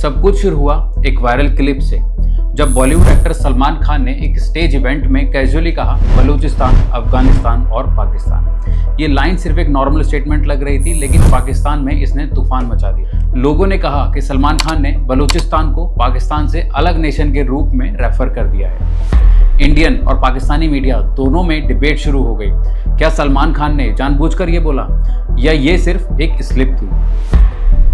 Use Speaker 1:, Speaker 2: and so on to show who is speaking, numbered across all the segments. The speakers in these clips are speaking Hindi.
Speaker 1: सब कुछ शुरू हुआ एक वायरल क्लिप से, जब बॉलीवुड एक्टर सलमान खान ने एक स्टेज इवेंट में कैजुअली कहा बलूचिस्तान, अफगानिस्तान और पाकिस्तान। ये लाइन सिर्फ एक नॉर्मल स्टेटमेंट लग रही थी, लेकिन पाकिस्तान में इसने तूफान मचा दिया। लोगों ने कहा कि सलमान खान ने बलूचिस्तान को पाकिस्तान से अलग नेशन के रूप में रेफर कर दिया है। इंडियन और पाकिस्तानी मीडिया दोनों में डिबेट शुरू हो गई। क्या सलमान खान ने जानबूझकर ये बोला या ये सिर्फ एक स्लिप थी?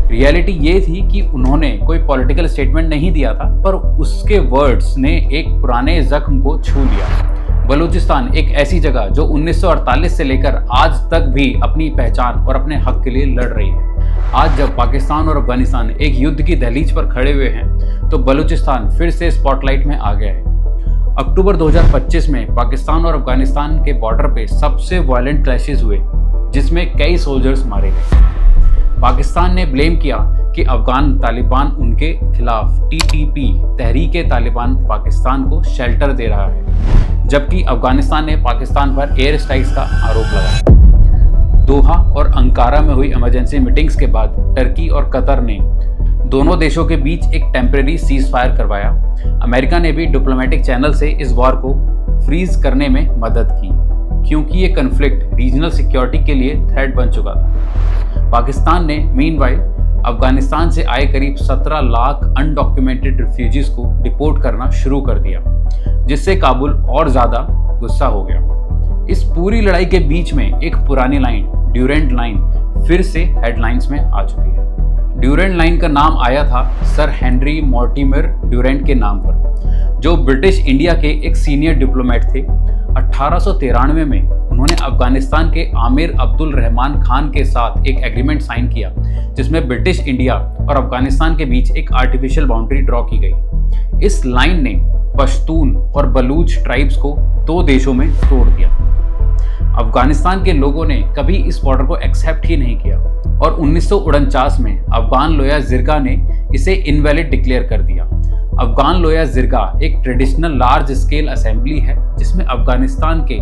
Speaker 1: रियलिटी ये थी कि उन्होंने कोई पॉलिटिकल स्टेटमेंट नहीं दिया था, पर उसके वर्ड्स ने एक पुराने जख्म को छू लिया। बलूचिस्तान एक ऐसी जगह जो 1948 से लेकर आज तक भी अपनी पहचान और अपने हक के लिए लड़ रही है। आज जब पाकिस्तान और अफगानिस्तान एक युद्ध की दहलीज पर खड़े हुए हैं, तो बलूचिस्तान फिर से स्पॉटलाइट में आ गया है। अक्टूबर 2025 में पाकिस्तान और अफगानिस्तान के बॉर्डर पे सबसे वायलेंट क्लैशेस हुए, जिसमें कई सोल्जर्स मारे गए। पाकिस्तान ने ब्लेम किया कि अफगान तालिबान उनके खिलाफ टीटीपी तहरीक तालिबान पाकिस्तान को शेल्टर दे रहा है, जबकि अफगानिस्तान ने पाकिस्तान पर एयर स्ट्राइक्स का आरोप लगाया। दोहा और अंकारा में हुई इमरजेंसी मीटिंग्स के बाद टर्की और कतर ने दोनों देशों के बीच एक टेम्परेरी सीज फायर करवाया। अमेरिका ने भी डिप्लोमेटिक चैनल से इस वॉर को फ्रीज करने में मदद की, क्योंकि ये कन्फ्लिक्ट रीजनल सिक्योरिटी के लिए थ्रेट बन चुका था। पाकिस्तान ने मीनवाइल अफगानिस्तान से आए करीब 17 लाख अनडॉक्यूमेंटेड रिफ्यूजीज को डिपोर्ट करना शुरू कर दिया, जिससे काबुल और ज़्यादा गुस्सा हो गया। इस पूरी लड़ाई के बीच में एक पुरानी लाइन, ड्यूरेंट लाइन, फिर से हेडलाइंस में आ चुकी है। ड्यूरेंट लाइन का नाम आया था सर हेनरी मॉर्टिमर ड्यूरेंट के नाम पर, जो ब्रिटिश इंडिया के एक सीनियर डिप्लोमेट थे। 1893 में उन्होंने अफगानिस्तान के आमिर अब्दुल रहमान खान के साथ एक एग्रीमेंट साइन किया, जिसमें ब्रिटिश इंडिया और अफगानिस्तान के बीच एक आर्टिफिशियल बाउंड्री ड्रॉ की गई। इस लाइन ने पश्तून और बलूच ट्राइब्स को दो देशों में तोड़ दिया। अफगानिस्तान के लोगों ने कभी इस बॉर्डर को एक्सेप्ट ही नहीं किया और 1949 में अफगान लोया जिरगा ने इसे इनवैलिड डिक्लेयर कर दिया। अफगान लोया जिरगा एक ट्रेडिशनल लार्ज स्केल असेंबली है, जिसमें अफगानिस्तान के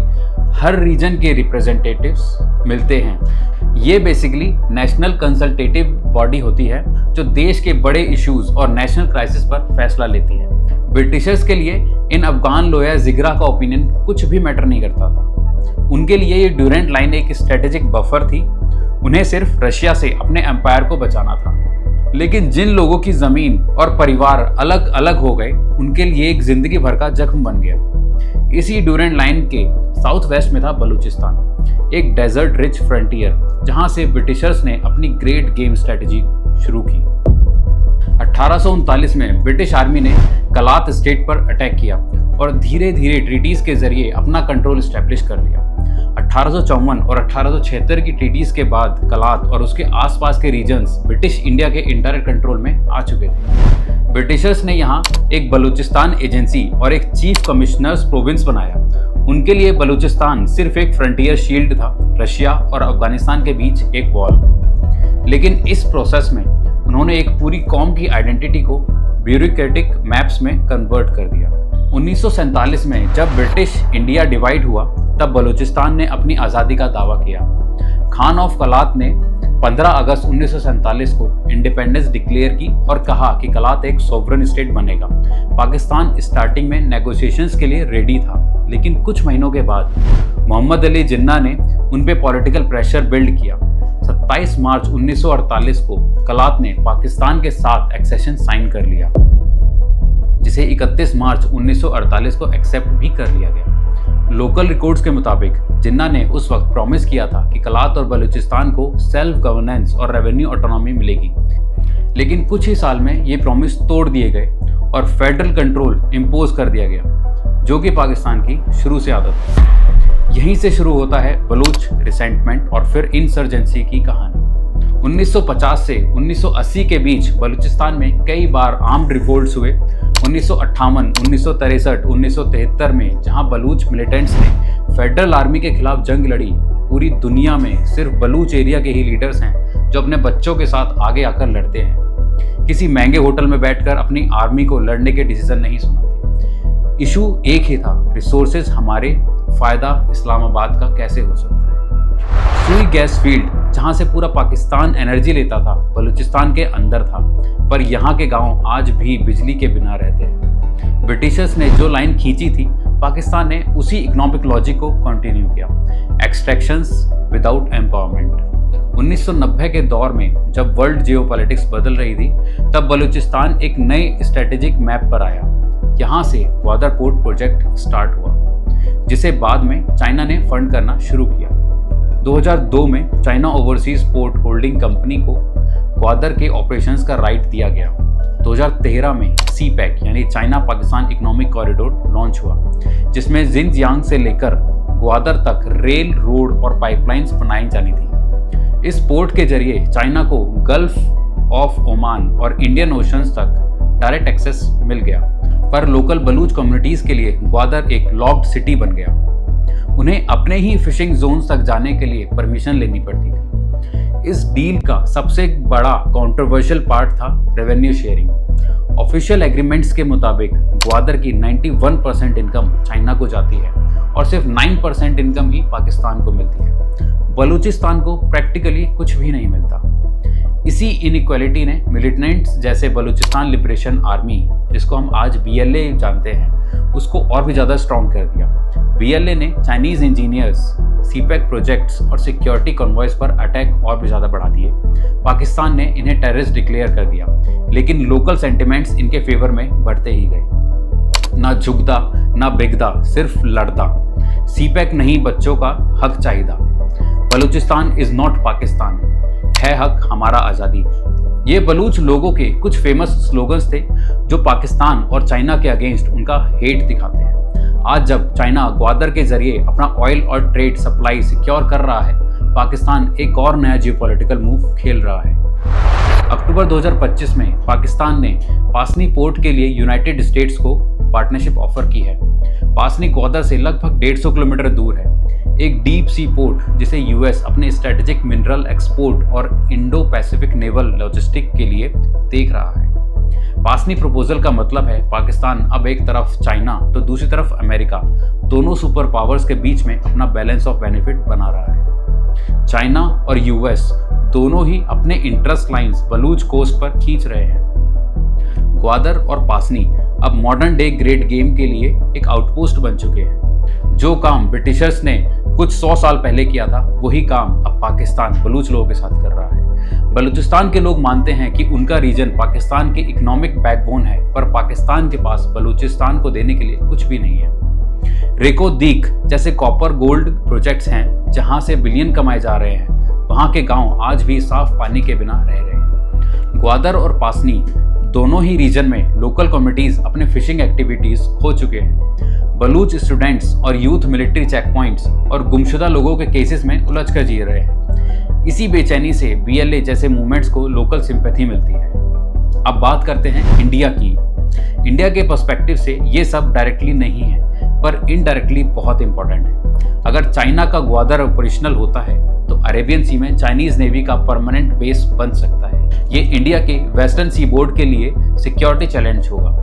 Speaker 1: हर रीजन के रिप्रेजेंटेटिव्स मिलते हैं। ये बेसिकली नेशनल कंसल्टेटिव बॉडी होती है, जो देश के बड़े इश्यूज और नेशनल क्राइसिस पर फैसला लेती है। ब्रिटिशर्स के लिए इन अफगान लोया जिरगा का ओपिनियन कुछ भी मैटर नहीं करता था। उनके लिए ये ड्यूरेंट लाइन एक स्ट्रेटेजिक बफर थी। उन्हें सिर्फ रशिया से अपने एम्पायर को बचाना था। लेकिन जिन लोगों की जमीन और परिवार अलग अलग हो गए, उनके लिए एक जिंदगी भर का जख्म बन गया। इसी ड्यूरेंट लाइन के साउथ वेस्ट में था बलूचिस्तान, एक डेजर्ट रिच फ्रंटियर, जहां से ब्रिटिशर्स ने अपनी ग्रेट गेम स्ट्रेटेजी शुरू की। 1839 में ब्रिटिश आर्मी ने कलात स्टेट पर अटैक किया और धीरे धीरे ट्रीटीज के जरिए अपना कंट्रोल स्टैब्लिश कर लिया। 1854 और 1876 की ट्रीटीज के बाद कलात और उसके आसपास के रीजन्स ब्रिटिश इंडिया के इंडायरेक्ट कंट्रोल में आ चुके थे। ब्रिटिशर्स ने यहाँ एक बलूचिस्तान एजेंसी और एक चीफ कमिश्नर्स प्रोविंस बनाया। उनके लिए बलूचिस्तान सिर्फ एक फ्रंटियर शील्ड था, रशिया और अफगानिस्तान के बीच एक वॉल। लेकिन इस प्रोसेस में उन्होंने एक पूरी कौम की आइडेंटिटी को ब्यूरोक्रेटिक मैप्स में कन्वर्ट कर दिया। 1947 में जब ब्रिटिश इंडिया डिवाइड हुआ, तब बलूचिस्तान ने अपनी आज़ादी का दावा किया। खान ऑफ कलात ने 15 अगस्त 1947 को इंडिपेंडेंस डिक्लेयर की और कहा कि कलात एक सोवरेन स्टेट बनेगा। पाकिस्तान स्टार्टिंग में नेगोशिएशंस के लिए रेडी था, लेकिन कुछ महीनों के बाद मोहम्मद अली जिन्ना ने उन पे पॉलिटिकल प्रेशर बिल्ड किया। 27 मार्च 1948 को कलात ने पाकिस्तान के साथ एक्सेशन साइन कर लिया, जिसे 31 मार्च 1948 को एक्सेप्ट भी कर लिया गया। लोकल रिकॉर्ड्स के मुताबिक जिन्ना ने उस वक्त प्रॉमिस किया था कि कलात और बलूचिस्तान को सेल्फ गवर्नेंस और रेवेन्यू ऑटोनॉमी मिलेगी, लेकिन कुछ ही साल में ये प्रॉमिस तोड़ दिए गए और फेडरल कंट्रोल इम्पोज कर दिया गया, जो कि पाकिस्तान की शुरू से आदत है। यहीं से शुरू होता है बलूच रिसेंटमेंट और फिर इंसर्जेंसी की कहानी। 1950 से 1980 के बीच बलूचिस्तान में कई बार आर्म्ड रिवोल्ट्स हुए। 1958, 1963, 1973 में जहां बलूच मिलिटेंट्स ने फेडरल आर्मी के खिलाफ जंग लड़ी, पूरी दुनिया में सिर्फ बलूच एरिया के ही लीडर्स हैं जो अपने बच्चों के साथ आगे आकर लड़ते हैं। किसी महंगे होटल में बैठकर अपनी आर्मी को लड़ने के डिसीजन नहीं सुनाते। इशू एक ही था, रिसोर्सेज हमारे, फायदा इस्लामाबाद का कैसे हो सकता है। सुई गैस फील्ड, जहां से पूरा पाकिस्तान एनर्जी लेता था, बलूचिस्तान के अंदर था। पर यहाँ के गांव आज भी बिजली के बिना रहते हैं। ब्रिटिशर्स ने जो लाइन खींची थी, पाकिस्तान ने उसी इकोनॉमिक लॉजिक को कंटिन्यू किया, एक्सट्रैक्शंस विदाउट एम्पावरमेंट। 1990 के दौर में जब वर्ल्ड जियोपॉलिटिक्स बदल रही थी, तब बलूचिस्तान एक नए स्ट्रेटेजिक मैप पर आया। यहाँ से ग्वादर पोर्ट प्रोजेक्ट स्टार्ट हुआ, जिसे बाद में चाइना ने फंड करना शुरू किया। 2002 में China overseas port holding company को ग्वादर के ऑपरेशंस का राइट दिया गया। 2013 में सीपैक यानी China Pakistan economic corridor launch हुआ, जिसमें जिनजियांग से लेकर ग्वादर तक रेल, रोड और पाइपलाइंस बनाई जानी थी। इस पोर्ट के जरिए चाइना को गल्फ ऑफ ओमान और इंडियन ओशंस तक डायरेक्ट एक्सेस मिल गया, पर लोकल बलूच कम्युनिटीज के लिए ग्वादर एक लॉक्ड सिटी बन गया। उन्हें अपने ही फिशिंग जोन्स तक जाने के लिए परमिशन लेनी पड़ती थी। इस डील का सबसे बड़ा कंट्रोवर्शियल पार्ट था रेवेन्यू शेयरिंग। ऑफिशियल एग्रीमेंट्स के मुताबिक ग्वादर की 91% इनकम चाइना को जाती है और सिर्फ 9% इनकम ही पाकिस्तान को मिलती है। बलूचिस्तान को प्रैक्टिकली कुछ भी नहीं मिलता। इसी इनइक्वालिटी ने मिलिटेंट्स जैसे बलूचिस्तान लिबरेशन आर्मी, जिसको हम आज BLA जानते हैं, उसको और भी ज़्यादा स्ट्रॉन्ग कर दिया। BLA ने चाइनीज़ इंजीनियर्स, सीपैक प्रोजेक्ट्स और सिक्योरिटी कॉन्वॉयज पर अटैक और भी ज़्यादा बढ़ा दिए। पाकिस्तान ने इन्हें टेररिस्ट डिक्लेयर कर दिया, लेकिन लोकल सेंटिमेंट्स इनके फेवर में बढ़ते ही गए। ना झुकदा ना बिगदा, सिर्फ लड़दा। सीपैक नहीं बच्चों का हक चाहिदा। बलूचिस्तान इज़ नॉट पाकिस्तान, है हक हमारा आज़ादी। ये बलूच लोगों के कुछ फेमस स्लोगन्स थे जो पाकिस्तान और चाइना के अगेंस्ट उनका हेट दिखाते हैं। आज जब चाइना ग्वादर के जरिए अपना ऑयल और ट्रेड सप्लाई सिक्योर कर रहा है, पाकिस्तान एक और नया जियोपॉलिटिकल मूव खेल रहा है। अक्टूबर 2025 में पाकिस्तान ने पासनी पोर्ट के लिए यूनाइटेड स्टेट्स को पार्टनरशिप ऑफर की है। पासनी ग्वादर से लगभग 150 किलोमीटर दूर है, एक डीप सी पोर्ट जिसे यूएस अपने स्ट्रेटेजिक मिनरल एक्सपोर्ट और इंडो पैसिफिक नेवल लॉजिस्टिक के लिए देख रहा है। पासनी प्रपोजल का मतलब है पाकिस्तान अब एक तरफ चाइना तो दूसरी तरफ अमेरिका, दोनों सुपर पावर्स के बीच में अपना बैलेंस ऑफ बेनिफिट बना रहा है। चाइना और यूएस दोनों ही अपने इंटरेस्ट लाइंस बलूच कोस्ट पर खींच रहे हैं। ग्वादर और पासनी अब मॉडर्न डे ग्रेट गेम के लिए एक आउटपोस्ट बन चुके हैं। जो काम ब्रिटिशर्स ने कुछ 100 साल पहले किया था, वही काम अब पाकिस्तान बलूच लोगों के साथ कर रहा है। बलूचिस्तान के लोग मानते हैं कि उनका रीजन पाकिस्तान के इकोनॉमिक बैकबोन है, पर पाकिस्तान के पास बलूचिस्तान को देने के लिए कुछ भी नहीं है। रेको दीक जैसे कॉपर गोल्ड प्रोजेक्ट्स हैं, जहां से बिलियन कमाए जा रहे हैं, वहां के गांव आज भी साफ पानी के बिना रह रहे हैं। ग्वादर और पासनी दोनों ही रीजन में लोकल कम्युनिटीज अपने फिशिंग एक्टिविटीज खो चुके हैं। बलूच स्टूडेंट्स और यूथ मिलिट्री चेक पॉइंट्स और गुमशुदा लोगों के केसेस में उलझ कर जी रहे हैं। इसी बेचैनी से BLA जैसे मूवमेंट्स को लोकल सिंपैथी मिलती है। अब बात करते हैं इंडिया की। इंडिया के पर्सपेक्टिव से ये सब डायरेक्टली नहीं है, पर इनडायरेक्टली बहुत इंपॉर्टेंट है। अगर चाइना का ग्वादर ऑपरेशनल होता है तो अरेबियन सी में चाइनीज नेवी का परमानेंट बेस बन सकता है। ये इंडिया के वेस्टर्न सी बोर्ड के लिए सिक्योरिटी चैलेंज होगा।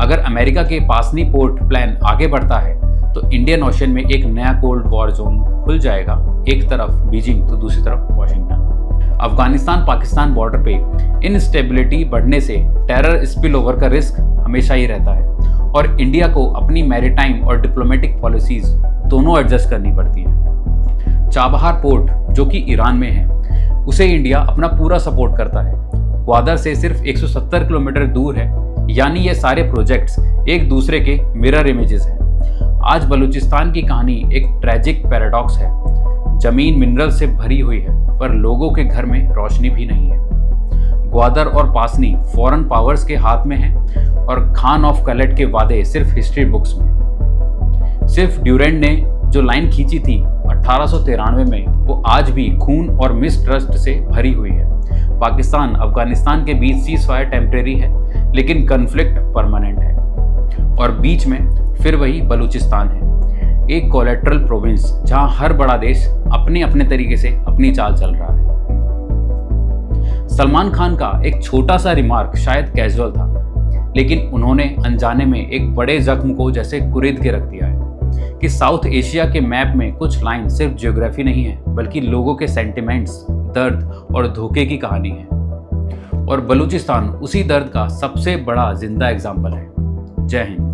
Speaker 1: अगर अमेरिका के पासनी पोर्ट प्लान आगे बढ़ता है तो इंडियन ओशन में एक नया कोल्ड वॉर जोन खुल जाएगा, एक तरफ बीजिंग तो दूसरी तरफ वाशिंगटन। अफगानिस्तान पाकिस्तान बॉर्डर पे इनस्टेबिलिटी बढ़ने से टेरर स्पिल ओवर का रिस्क हमेशा ही रहता है और इंडिया को अपनी मैरीटाइम और डिप्लोमेटिक पॉलिसीज दोनों एडजस्ट करनी पड़ती है। चाबहार पोर्ट जो कि ईरान में है, उसे इंडिया अपना पूरा सपोर्ट करता है। ग्वादर से सिर्फ 170 किलोमीटर दूर है, यानी ये सारे प्रोजेक्ट्स एक दूसरे के मिरर इमेजेस हैं। आज बलूचिस्तान की कहानी एक ट्रैजिक पैराडॉक्स है। जमीन मिनरल से भरी हुई है, पर लोगों के घर में रोशनी भी नहीं है। ग्वादर और पासनी फॉरेन पावर्स के हाथ में है और खान ऑफ कलेट के वादे सिर्फ हिस्ट्री बुक्स में। सिर्फ ड्यूरेंट ने जो लाइन खींची थी 1893 में, वो आज भी खून और मिसट्रस्ट से भरी हुई है। पाकिस्तान अफगानिस्तान के बीच सीज फायर टेम्परेरी है, लेकिन कन्फ्लिक्ट परमानेंट है। और बीच में फिर वही बलूचिस्तान है, एक कोलेट्रल प्रोविंस जहां हर बड़ा देश अपने अपने तरीके से अपनी चाल चल रहा है। सलमान खान का एक छोटा सा रिमार्क शायद कैजुअल था, लेकिन उन्होंने अनजाने में एक बड़े जख्म को जैसे कुरेद के रख दिया है कि साउथ एशिया के मैप में कुछ लाइन सिर्फ ज्योग्राफी नहीं है, बल्कि लोगों के सेंटिमेंट्स, दर्द और धोखे की कहानी है। और बलूचिस्तान उसी दर्द का सबसे बड़ा जिंदा एग्जाम्पल है। जय हिंद।